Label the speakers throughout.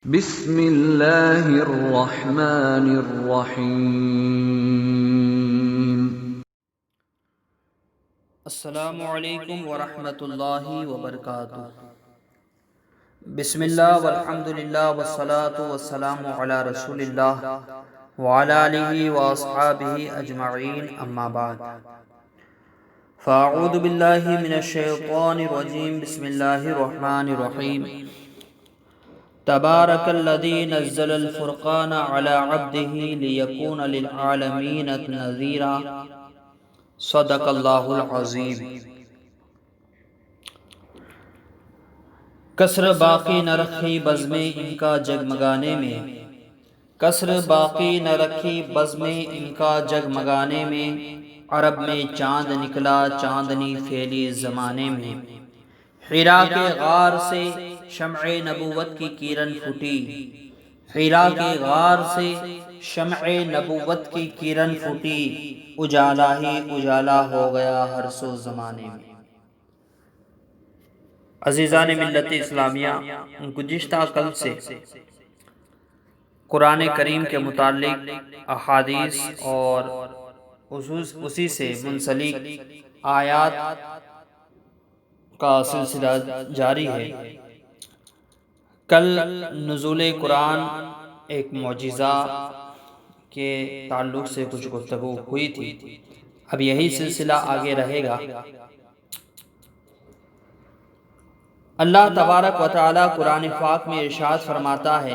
Speaker 1: بسم اللہ الرحمن الرحیم۔
Speaker 2: السلام علیکم ورحمۃ اللہ وبرکاتہ۔ بسم اللہ والحمد للہ والصلاة والسلام علی رسول اللہ وعلی آلہ واصحابہ اجمعین، اما بعد فاعوذ باللہ من الشیطان الرجیم، بسم اللہ الرحمن الرحیم۔ تبارک الذی نزل الفرقان علی عبدہ لیکون للعالمین نذیرا، صدق اللہ العظیم۔ کسر باقی نہ رکھی بزم ان کا جگمگانے میں، کسر باقی نہ رکھی بزم ان کا جگمگانے میں، عرب میں چاند نکلا چاندنی پھیلی زمانے میں، حرا کے غار سے شمع نبوت کی کرن پھوٹی، حرا کے غار سے شمع نبوت کی کرن پھوٹی، اجالا ہی اجالا ہو گیا ہر سو زمانے میں۔ عزیزان ملت اسلامیہ، گزشتہ کل سے قرآن کریم کے متعلق احادیث اور اسی سے منسلک آیات کا سلسلہ جاری ہے۔ کل نزول قرآن ایک معجزہ کے تعلق سے کچھ گفتگو ہوئی تھی، اب یہی سلسلہ آگے رہے گا۔ اللہ تبارک و تعالی قرآن پاک میں ارشاد فرماتا ہے،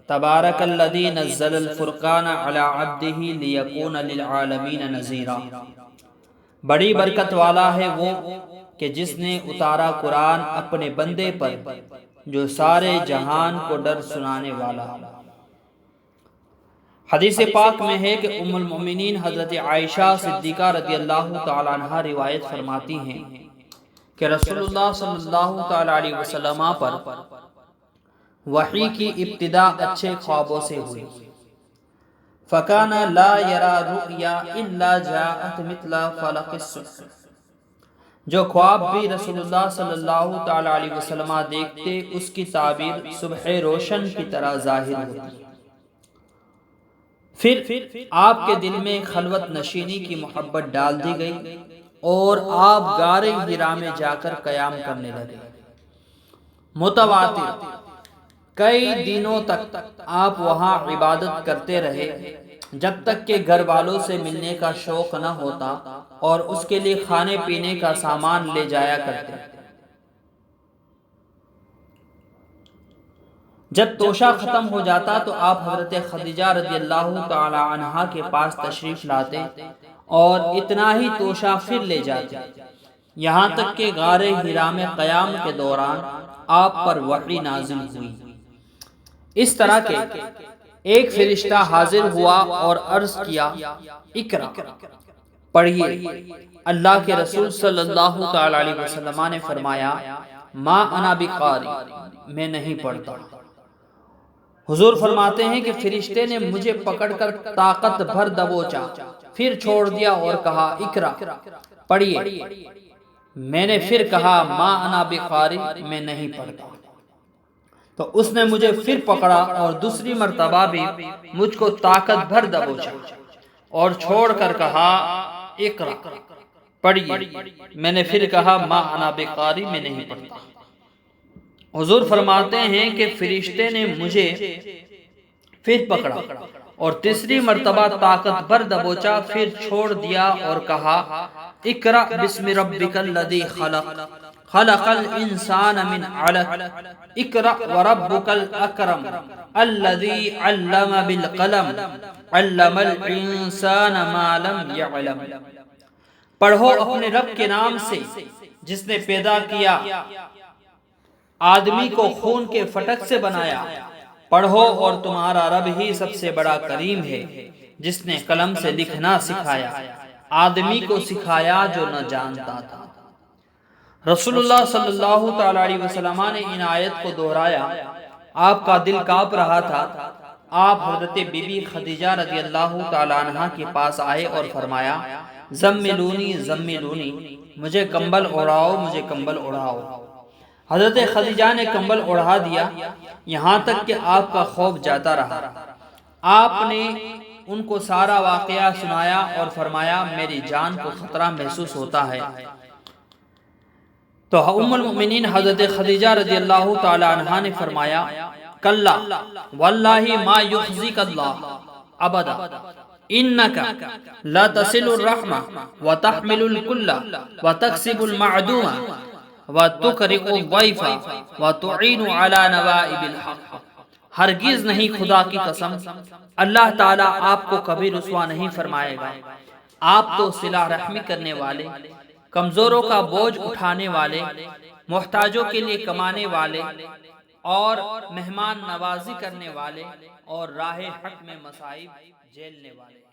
Speaker 2: تبارک الذی نزل الفرقان علی عبدہ لیکون للعالمین نذیرا، بڑی برکت والا ہے وہ کہ جس نے اتارا قرآن اپنے بندے پر جو سارے جہان کو ڈر سنانے والا۔ حدیث پاک میں ہے کہ ام المؤمنین حضرت عائشہ صدیقہ رضی اللہ تعالی عنہ روایت فرماتی ہیں کہ رسول اللہ صلی اللہ تعالی علیہ وسلم پر وحی کی ابتدا اچھے خوابوں سے ہوئی، فَكَانَ لَا يَرَى رُؤْيَا إِلَّا جَاءَتْ مِثْلَ فَلَقِ الصُّبْحِ، جو خواب بھی رسول اللہ صلی اللہ تعالی علیہ وسلم دیکھتے اس کی تعبیر صبح روشن کی طرح ظاہر ہوتی۔ پھر آپ کے دل میں خلوت نشینی کی محبت ڈال دی گئی اور آپ غار حرا میں جا کر قیام کرنے لگے۔ متواتر کئی دنوں تک آپ وہاں عبادت کرتے رہے، جب تک کہ گھر والوں سے ملنے کا شوق نہ ہوتا اور اس کے لیے کھانے پینے کا سامان لے جایا کرتے۔ جب توشہ ختم ہو جاتا تو آپ حضرت خدیجہ رضی اللہ تعالی عنہا کے پاس تشریف لاتے اور اتنا ہی توشہ پھر لے جاتے، یہاں تک کہ غار حرا میں قیام کے دوران آپ پر وحی نازل ہوئی۔ اس طرح کے ایک فرشتہ حاضر ہوا اور عرض کیا، اقرا، پڑھیے۔ اللہ کے رسول صلی اللہ تعالی علیہ وسلم نے فرمایا، ما انا بقاری، میں نہیں پڑھتا۔ حضور فرماتے ہیں کہ فرشتے نے مجھے پکڑ کر طاقت بھر دبوچا، پھر چھوڑ دیا اور کہا، اقرا، پڑھیے۔ میں نے پھر کہا، ما انا بقاری، میں نہیں پڑھتا۔ تو اس نے مجھے پھر پکڑا اور دوسری مرتبہ بھی مجھ کو طاقت بھر دبوچا اور چھوڑ کر کہا، اقرا، پڑھیے۔ میں نے پھر کہا، ما انا بقاری، میں نہیں پڑھتا۔ حضور فرماتے ہیں کہ فرشتے نے مجھے پھر پکڑا اور تیسری مرتبہ طاقت بھر دبوچا، پھر چھوڑ دیا اور کہا، اقرا بسم ربک الذی خلق، خلق الانسان من علق، اقرا وربک الاکرم الذی علم بالقلم، علم الانسان ما لم یعلم، پڑھو اپنے رب کے نام سے جس نے پیدا کیا، آدمی کو خون کے فٹک سے بنایا، پڑھو اور تمہارا رب ہی سب سے بڑا کریم ہے جس نے قلم سے لکھنا سکھایا، آدمی کو سکھایا جو نہ جانتا تھا۔ رسول اللہ صلی اللہ تعالی علیہ وسلم نے ان آیت کو دہرایا، آپ کا دل کانپ رہا تھا۔ آپ حضرت بی بی خدیجہ رضی اللہ تعالی عنہ کے پاس آئے اور فرمایا، زملونی زملونی، مجھے کمبل اڑاؤ، مجھے کمبل اڑاؤ۔ حضرت خدیجہ نے کمبل اڑا دیا یہاں تک کہ آپ کا خوف جاتا رہا۔ آپ نے ان کو سارا واقعہ سنایا اور فرمایا میری جان کو خطرہ محسوس ہوتا ہے۔ تو ام المؤمنین حضرت خدیجہ رضی اللہ تعالی عنہا نے فرمایا کلا واللہ ما یخزیک اللہ ابدا انکا لا تصل الرحمہ وتحمل الکل وتکسب المعدوم وتقرئ الضیف وتعین علی نوائب الحق۔ ہرگز نہیں، خدا کی قسم اللہ تعالیٰ آپ کو کبھی رسوا نہیں فرمائے گا۔ آپ تو صلہ رحمی کرنے والے، کمزوروں کا بوجھ اٹھانے والے، محتاجوں کے لیے کمانے والے اور مہمان نوازی کرنے والے اور راہ حق میں مصائب جھیلنے والے۔